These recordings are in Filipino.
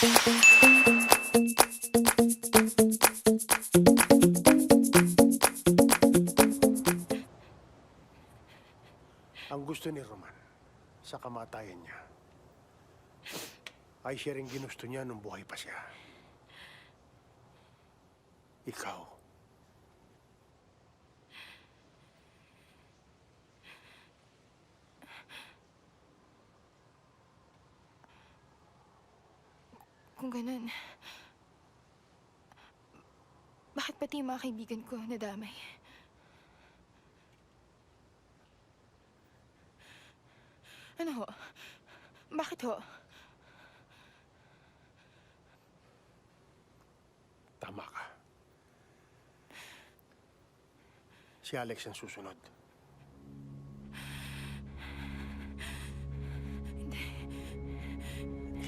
Ang gusto ni Roman sa kamatayan niya ay siya rin ginusto niya nung buhay pa siya. Ikaw. Kung ganun, bakit pati yung mga kaibigan ko nadamay? Ano ho? Bakit ho? Tama ka. Si Alex ang susunod.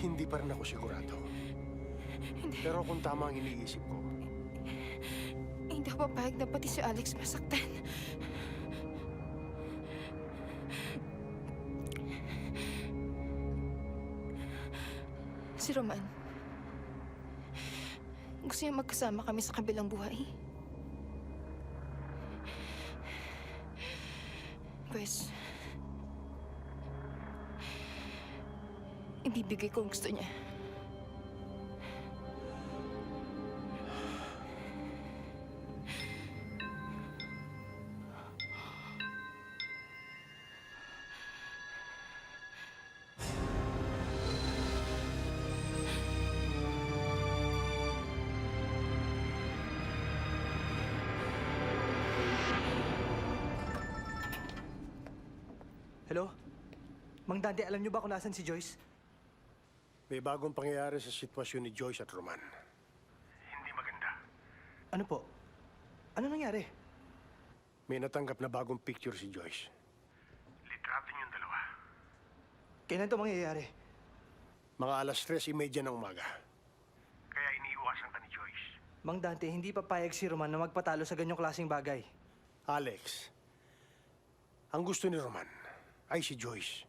Hindi pa rin ako sigurado. Pero kung tama ang iniisip ko, Hindi ako papayag na pati si Alex masaktan. Si Roman, gusto niya magkasama kami sa kabilang buhay. Pues, ibibigay ko ang gusto niya. Hello? Mang Dante, alam niyo ba kung nasan si Joyce? may bagong pangyayari sa sitwasyon ni Joyce at Roman. Hindi maganda. Ano po? Ano nangyari? May natanggap na bagong picture si Joyce. Litratin yung dalawa. Kailan to mangyayari? Mga alas 3:30 ng umaga. Kaya iniiwasan ka ni Joyce. Mang Dante, hindi papayag si Roman na magpatalo sa ganyong klaseng bagay. Alex, ang gusto ni Roman ay si Joyce.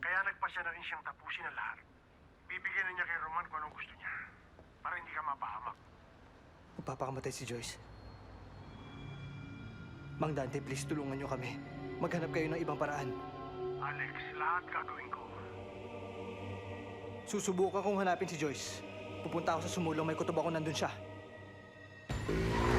Kaya nagpasya na rin siyang tapusin ang lahat. Bibigyan na niya kay Roman kung anong gusto niya. Para hindi ka mapahamak. Magpapakamatay si Joyce. Mang Dante, please tulungan niyo kami. Maghanap kayo ng ibang paraan. Alex, lahat gagawin ko. Susubukan kong hanapin si Joyce. Pupunta ako sa sumulong, may kutob ako nandun siya. Hmm.